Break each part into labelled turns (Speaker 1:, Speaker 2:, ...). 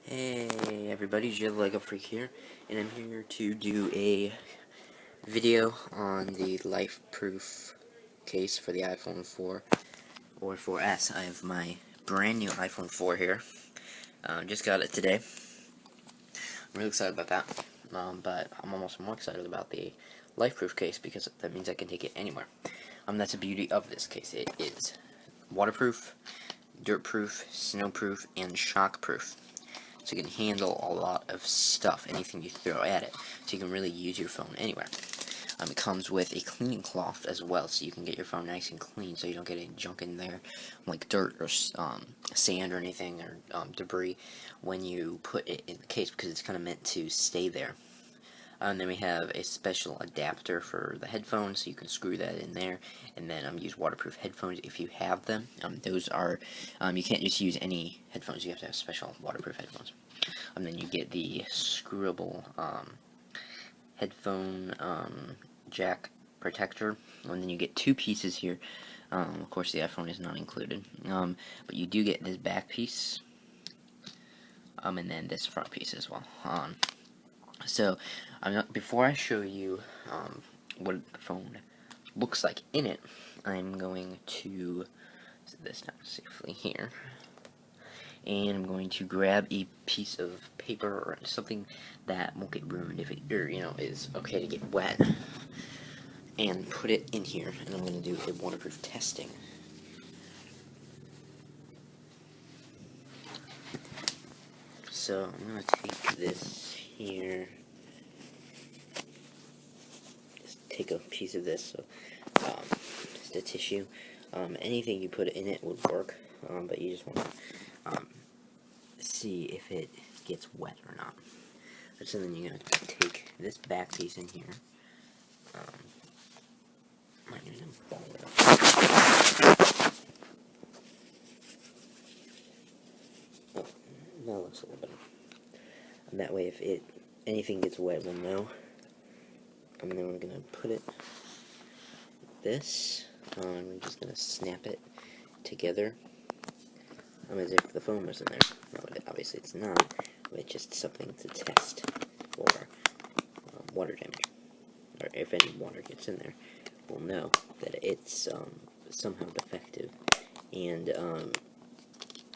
Speaker 1: Hey everybody, Jill Lego Freak here, and I'm here to do a video on the Lifeproof case for the iPhone 4 or 4S. I have my brand new iPhone 4 here. Just got it today. I'm really excited about that, but I'm almost more excited about the Lifeproof case because that means I can take it anywhere. That's the beauty of this case. It is waterproof, dirtproof, snowproof, and shockproof. So you can handle a lot of stuff, anything you throw at it. So you can really use your phone anywhere. It comes with a cleaning cloth as well, so you can get your phone nice and clean, so you don't get any junk in there, like dirt or sand or anything, or debris, when you put it in the case, because it's kind of meant to stay there. And then we have a special adapter for the headphones, so you can screw that in there, and then use waterproof headphones if you have them. Those are, you can't just use any headphones, you have to have special waterproof headphones. And then you get the screwable headphone jack protector, and then you get two pieces here. Of course the iPhone is not included, but you do get this back piece, and then this front piece as well. So, before I show you what the phone looks like in it, I'm going to set this down safely here, and I'm going to grab a piece of paper or something that won't get ruined if it, is okay to get wet, and put it in here, and I'm going to do a waterproof testing. So, I'm going to take this here, just take a piece of this, so, just a tissue. Anything you put in it would work, but you just want to see if it gets wet or not. So then you're going to take this back piece in here, might need a ball. Oh, that looks a little better. And that way, if anything gets wet, we'll know. And then we're gonna put it this. We're just gonna snap it together, as if the phone was in there. No, obviously it's not. But it's just something to test for water damage, or if any water gets in there, we'll know that it's somehow defective. And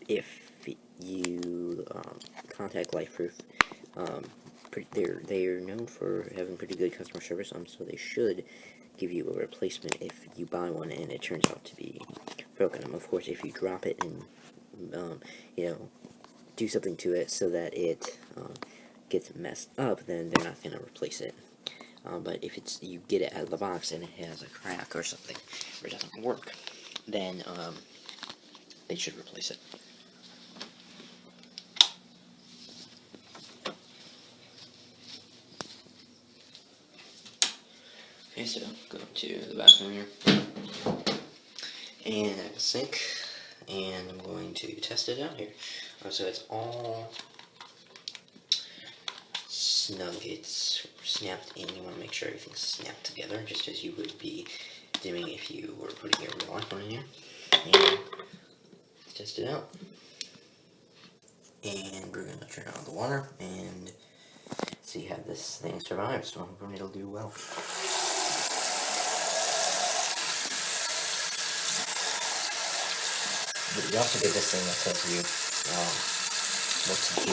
Speaker 1: if you contact Lifeproof, they're known for having pretty good customer service, so they should give you a replacement if you buy one and it turns out to be broken. Of course, if you drop it and do something to it so that it gets messed up, then they're not going to replace it. But if you get it out of the box and it has a crack or something, or it doesn't work, then they should replace it. Okay, so go to the bathroom here, and I have a sink, and I'm going to test it out here. So it's all snug, it's snapped in. You want to make sure everything's snapped together, just as you would be doing if you were putting your real iPhone in here. And test it out. And we're going to turn on the water and see how this thing survives. So I'm hoping it'll do well. But you also get this thing that tells you what to do.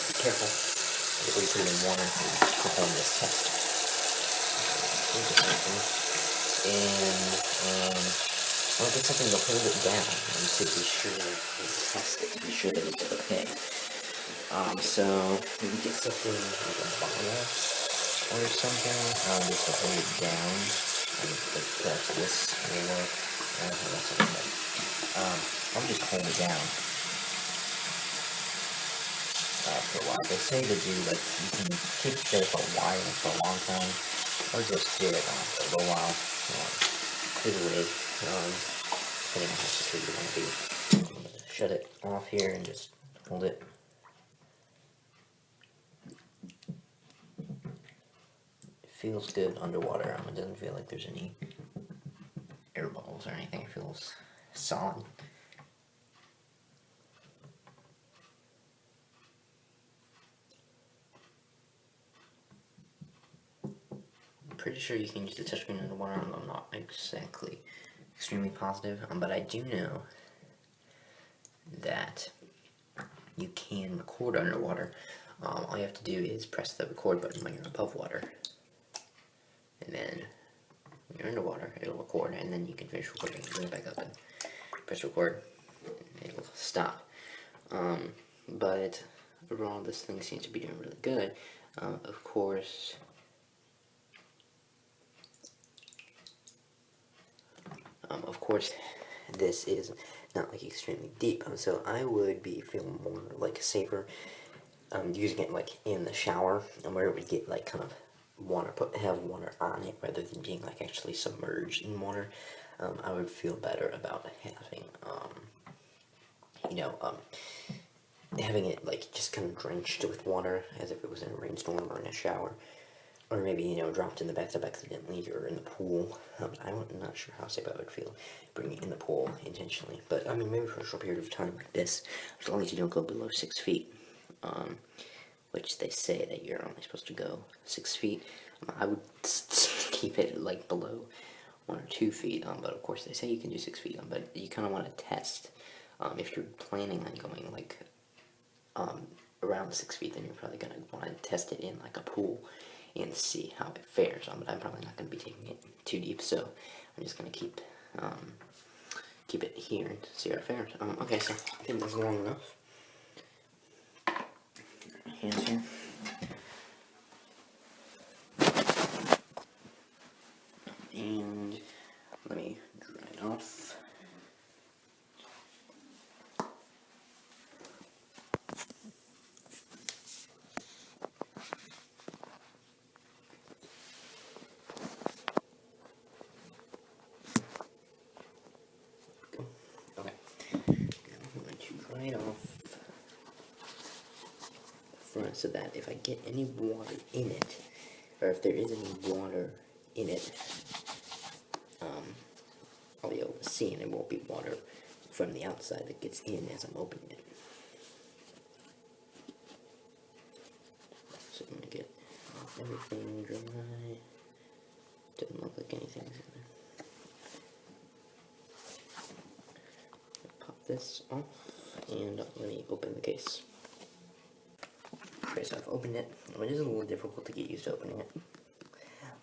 Speaker 1: Be careful before you put it in water to perform this test. And I'll get something to hold it down and to be sure and test it to be sure that it's okay. So if you get something like a bottle or something, just to hold it down, like perhaps this will work. I don't know, that's okay. I'll just hold it down for a while. They say to do, like, you can keep it there for a while, for a long time, or just do it for a little while. Either way, depending on how secure you shut it off here and just hold it. It feels good underwater. It doesn't feel like there's any air bubbles or anything. It feels solid. I'm pretty sure you can use the touchscreen underwater. I'm not exactly extremely positive, but I do know that you can record underwater. All you have to do is press the record button when you're above water, and then when you're underwater, it'll record, and then you can finish recording, bring it back up, and press record, and it'll stop. But overall, this thing seems to be doing really good. Of course, this is not like extremely deep, so I would be feeling more like safer using it like in the shower, and where it would get like kind of water, have water on it rather than being like actually submerged in water. I would feel better about having having it like just kind of drenched with water as if it was in a rainstorm or in a shower, or maybe dropped in the bathtub accidentally or in the pool. I'm not sure how safe I would feel bringing it in the pool intentionally, but I mean maybe for a short period of time like this, as long as you don't go below 6 feet, which they say that you're only supposed to go 6 feet. I would keep it like below 1 or 2 feet, but of course they say you can do 6 feet, but you kind of want to test. If you're planning on going like around 6 feet, then you're probably going to want to test it in like a pool and see how it fares. But I'm probably not going to be taking it too deep, so I'm just going to keep it here and see how it fares. Okay, so I think that's long enough. Hands here. And let me dry it off. Okay. I'm going to dry it off front so that if I get any water in it, or if there is any water in it, I'll be able to see, and it won't be water from the outside that gets in as I'm opening it. So I'm going to get off everything dry. Doesn't look like anything's in there. Pop this off, and let me open the case. Okay, so I've opened it. It is a little difficult to get used to opening it.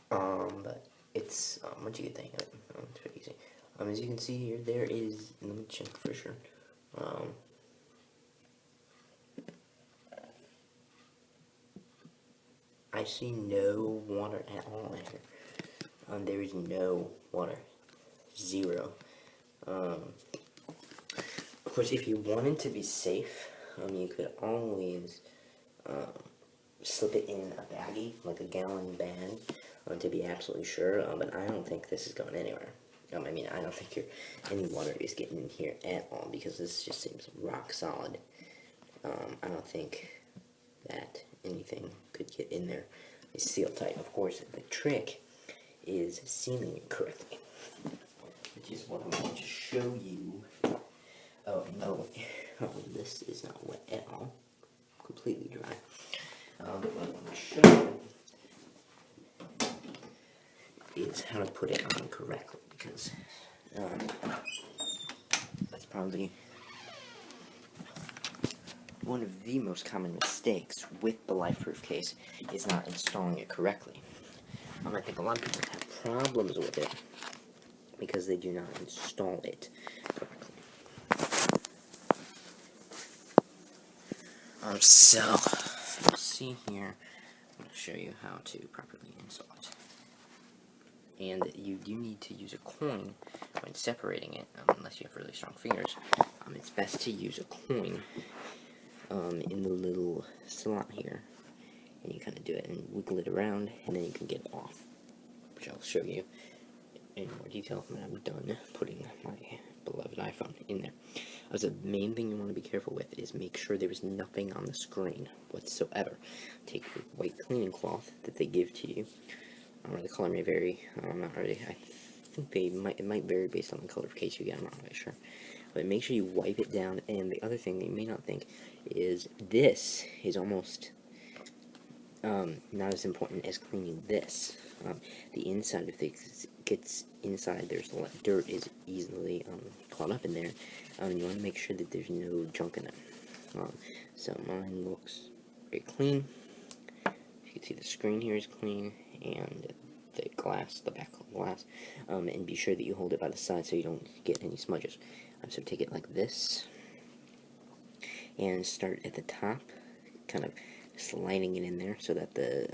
Speaker 1: But it's, once you get the hang of it, it's pretty easy. As you can see here, there is, let me check for sure. I see no water at all in here. There is no water. Zero. Of course, if you wanted to be safe, you could always slip it in a baggie, like a gallon bag, to be absolutely sure, but I don't think this is going anywhere. I mean, I don't think any water is getting in here at all, because this just seems rock solid. I don't think that anything could get in there. It's sealed tight. Of course, the trick is sealing it correctly, which is what I'm going to show you. Oh, no, this is not wet at all. Completely dry. But what I'm going to show you is how to put it on correctly, because that's probably one of the most common mistakes with the Lifeproof case is not installing it correctly. I think a lot of people have problems with it because they do not install it correctly. So you'll see here, I'm going to show you how to properly install it. And you do need to use a coin when separating it, unless you have really strong fingers. It's best to use a coin in the little slot here, and you kind of do it and wiggle it around, and then you can get it off, which I'll show you in more detail when I'm done putting my beloved iPhone in there. The main thing you want to be careful with is make sure there is nothing on the screen whatsoever. Take your white cleaning cloth that they give to you. The color may vary. I'm not really. I think it might vary based on the color of case you get. I'm not really sure. But make sure you wipe it down. And the other thing that you may not think is this is almost not as important as cleaning this. The inside, if it gets inside, there's a lot of dirt is easily caught up in there. You want to make sure that there's no junk in it. So mine looks very clean. You can see the screen here is clean, and the glass, the back glass. And be sure that you hold it by the side so you don't get any smudges. So take it like this, and start at the top, kind of sliding it in there so that the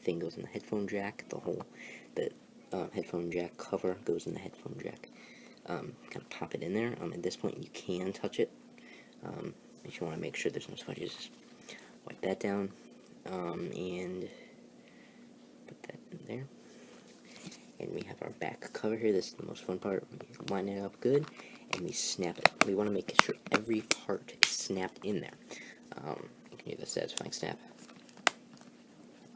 Speaker 1: thing goes in the headphone jack. The headphone jack cover goes in the headphone jack. Kind of pop it in there. At this point, you can touch it. If you want to make sure there's no smudges, just wipe that down, and put that in there. And we have our back cover here. This is the most fun part. We line it up good, and we snap it. We want to make sure every part is snapped in there. You can do the satisfying snap.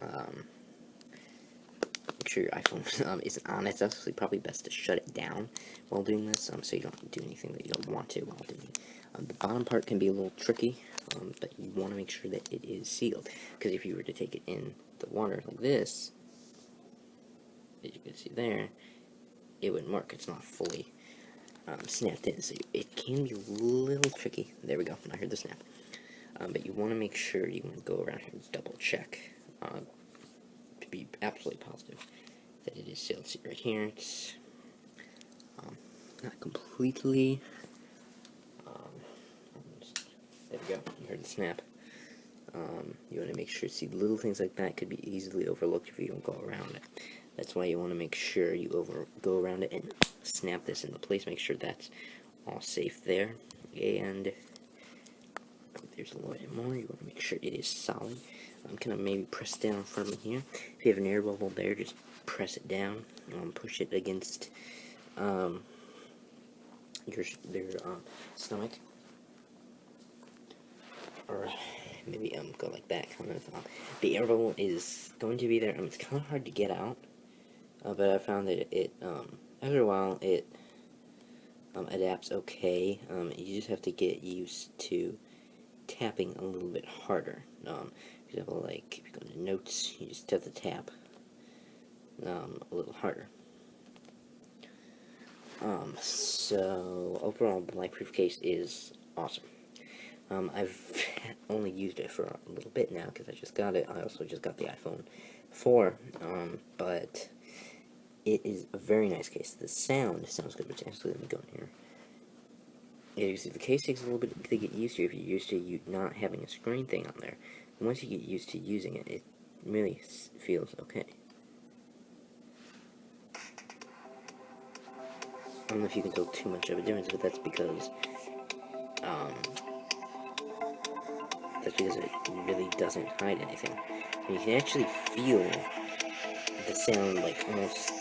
Speaker 1: Make sure your iPhone isn't on. It's actually probably best to shut it down while doing this, so you don't do anything that you don't want to while doing it. The bottom part can be a little tricky, but you want to make sure that it is sealed, because if you were to take it in the water like this, as you can see there, it wouldn't work. It's not fully snapped in, so it can be a little tricky. There we go. I heard the snap. But you want to make sure you want to go around here and double check to be absolutely positive that it is sealed. See right here, it's not completely. There we go. You heard the snap. You want to make sure. See, little things like that could be easily overlooked if you don't go around it. That's why you want to make sure you go around it and snap this into place. Make sure that's all safe there. And there's a little bit more. You want to make sure it is solid. I'm gonna maybe press down from here. If you have an air bubble there, just press it down. Push it against your stomach, or maybe go like that. Kind of. The air bubble is going to be there. It's kind of hard to get out, but I found that it after a while it adapts okay. You just have to get used to tapping a little bit harder. For example, like if you go to notes, you just have to tap a little harder. So overall, the Lifeproof case is awesome. I've only used it for a little bit now because I just got it. I also just got the iPhone 4, but it is a very nice case. The sound sounds good, but actually, let me go in here. Yeah, you see, the case takes a little bit to get used to if you're used to you not having a screen thing on there. And once you get used to using it, it really feels okay. I don't know if you can tell too much of a difference, but that's because it really doesn't hide anything. And you can actually feel the sound, like almost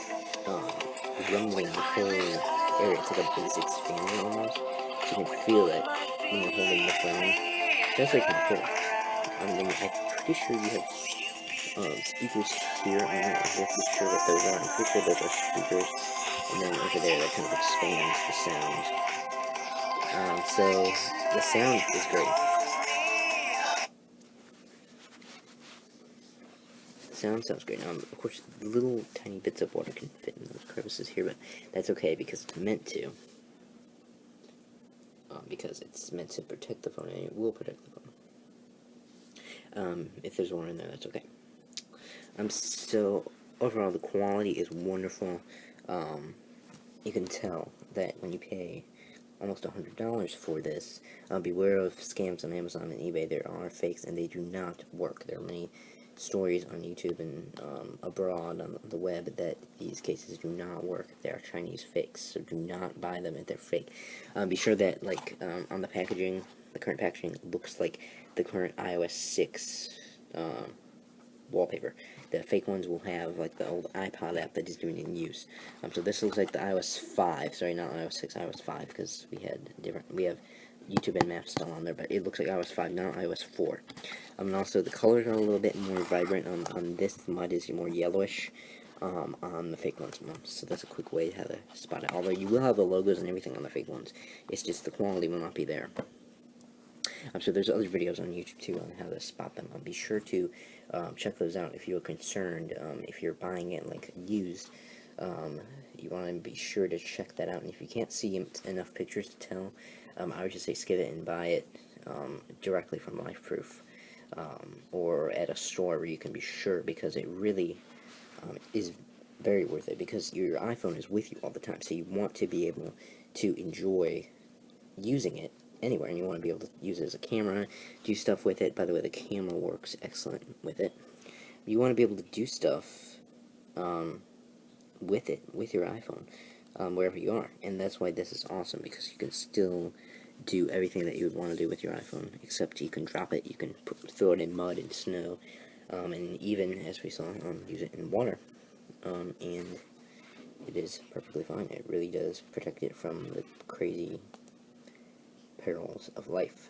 Speaker 1: rumbling the whole area. It's like a basic screen almost. So you can feel it when you're holding the phone. It's actually kind of cool. And I'm pretty sure you have speakers here. I'm not exactly sure what those are. I'm pretty sure those are speakers. And then over there, that kind of expands the sound. So the sound is great. Sounds great. Of course, little tiny bits of water can fit in those crevices here, but that's okay because it's meant to. Because it's meant to protect the phone, and it will protect the phone. If there's water in there, that's okay. So overall, the quality is wonderful. You can tell that when you pay almost $100 for this, beware of scams on Amazon and eBay. There are fakes, and they do not work. There are many stories on YouTube and abroad on the web that these cases do not work. They are Chinese fakes, so do not buy them if they're fake. Be sure that, like, on the packaging, the current packaging looks like the current iOS 6 wallpaper. The fake ones will have, like, the old iPod app that isn't even in use. So this looks like the iOS 5, sorry, not iOS 6, iOS 5, because we have YouTube and Maps still on there, but it looks like iOS 5, not iOS 4. And also the colors are a little bit more vibrant on this. Mud is more yellowish on the fake ones. So that's a quick way how to spot it. Although you will have the logos and everything on the fake ones, it's just the quality will not be there. I'm sure there's other videos on YouTube too on how to spot them. Be sure to check those out if you're concerned. If you're buying it like used, you want to be sure to check that out. And if you can't see enough pictures to tell, I would just say skip it and buy it directly from Lifeproof or at a store where you can be sure, because it really is very worth it, because your iPhone is with you all the time, so you want to be able to enjoy using it anywhere, and you want to be able to use it as a camera, do stuff with it. By the way, the camera works excellent with it. You want to be able to do stuff with it, with your iPhone, wherever you are, and that's why this is awesome, because you can still do everything that you would want to do with your iPhone, except you can drop it, you can throw it in mud and snow, and even, as we saw, use it in water, and it is perfectly fine. It really does protect it from the crazy perils of life.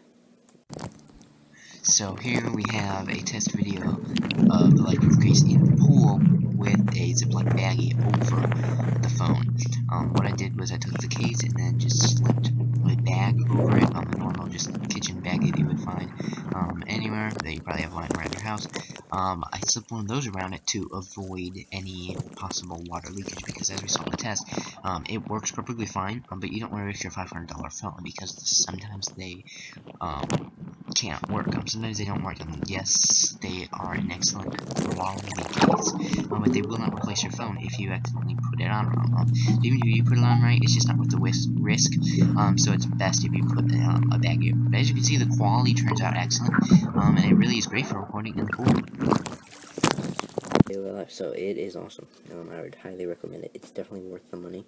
Speaker 1: So here we have a test video of the Lifeproof case in the pool with a Ziploc baggie over the phone. What I did was I took the case and then just slipped a bag over it, a normal just kitchen baggie that you would find anywhere that you probably have lying around your house. I slipped one of those around it to avoid any possible water leakage, because as we saw in the test, it works perfectly fine, but you don't want to risk your $500 phone, because sometimes they can't work. Sometimes they don't work. Yes, they are an excellent quality case, but they will not replace your phone if you accidentally put it on wrong. So even if you put it on right, it's just not worth the risk. So it's best if you put a baggie over. But as you can see, the quality turns out excellent, and it really is great for recording in the pool. So it is awesome. I would highly recommend it. It's definitely worth the money.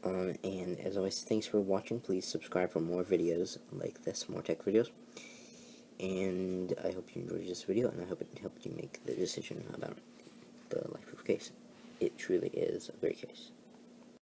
Speaker 1: And as always, thanks for watching. Please subscribe for more videos like this, more tech videos. And I hope you enjoyed this video, and I hope it helped you make the decision about the Lifeproof case. It truly is a great case.